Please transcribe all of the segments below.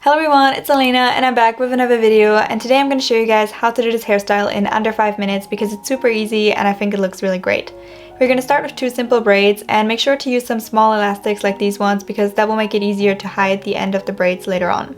Hello everyone, it's Elena and I'm back with another video, and today I'm going to show you guys how to do this hairstyle in under 5 minutes because it's super easy and I think it looks really great. We're going to start with 2 simple braids, and make sure to use some small elastics like these ones because that will make it easier to hide the end of the braids later on.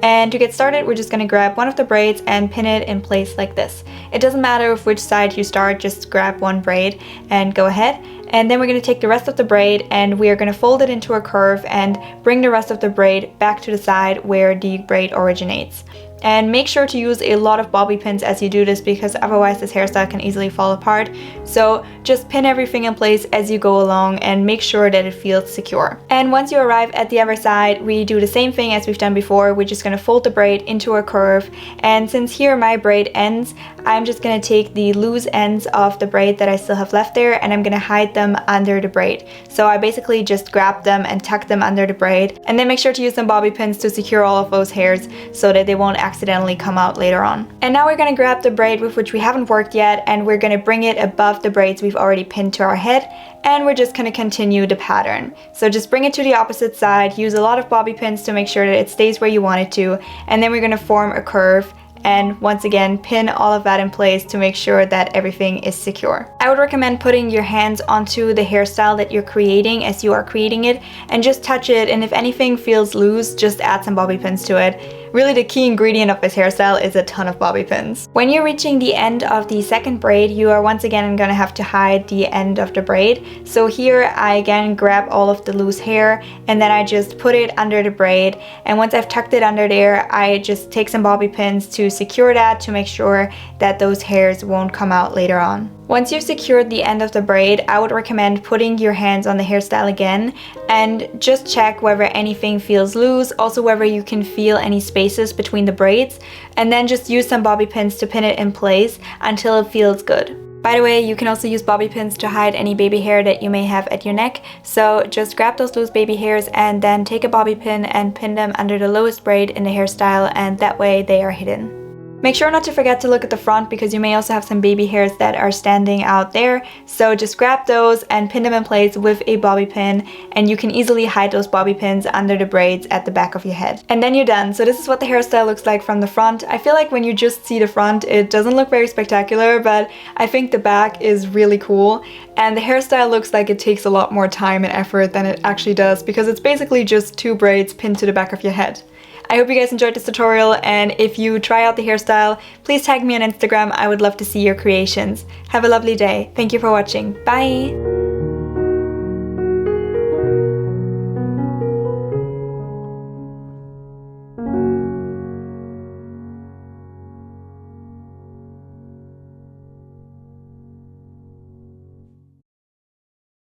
And to get started, we're just going to grab one of the braids and pin it in place like this. It doesn't matter with which side you start, just grab one braid and go ahead. And then we're going to take the rest of the braid and we are going to fold it into a curve and bring the rest of the braid back to the side where the braid originates. And make sure to use a lot of bobby pins as you do this because otherwise this hairstyle can easily fall apart. So just pin everything in place as you go along and make sure that it feels secure. And once you arrive at the other side, we do the same thing as we've done before. We're just going to fold the braid into a curve. And since here my braid ends, I'm just going to take the loose ends of the braid that I still have left there and I'm going to hide them under the braid. So I basically just grab them and tuck them under the braid, and then make sure to use some bobby pins to secure all of those hairs so that they won't accidentally come out later on. And now we're going to grab the braid with which we haven't worked yet and we're going to bring it above the braids we've already pinned to our head, and we're just going to continue the pattern. So just bring it to the opposite side, use a lot of bobby pins to make sure that it stays where you want it to, and then we're going to form a curve. And once again, pin all of that in place to make sure that everything is secure. I would recommend putting your hands onto the hairstyle that you're creating as you are creating it and just touch it, and if anything feels loose, just add some bobby pins to it. Really, the key ingredient of this hairstyle is a ton of bobby pins. When you're reaching the end of the second braid, you are once again going to have to hide the end of the braid. So here I again grab all of the loose hair and then I just put it under the braid, and once I've tucked it under there, I just take some bobby pins to secure that to make sure that those hairs won't come out later on. Once you've secured the end of the braid, I would recommend putting your hands on the hairstyle again and just check whether anything feels loose, also whether you can feel any spaces between the braids, and then just use some bobby pins to pin it in place until it feels good. By the way, you can also use bobby pins to hide any baby hair that you may have at your neck, so just grab those loose baby hairs and then take a bobby pin and pin them under the lowest braid in the hairstyle, and that way they are hidden. Make sure not to forget to look at the front because you may also have some baby hairs that are standing out there, so just grab those and pin them in place with a bobby pin, and you can easily hide those bobby pins under the braids at the back of your head. And then you're done. So this is what the hairstyle looks like from the front. I feel like when you just see the front, it doesn't look very spectacular, but I think the back is really cool, and the hairstyle looks like it takes a lot more time and effort than it actually does because it's basically just 2 braids pinned to the back of your head. I hope you guys enjoyed this tutorial, and if you try out the hairstyle, please tag me on Instagram. I would love to see your creations. Have a lovely day. Thank you for watching. Bye!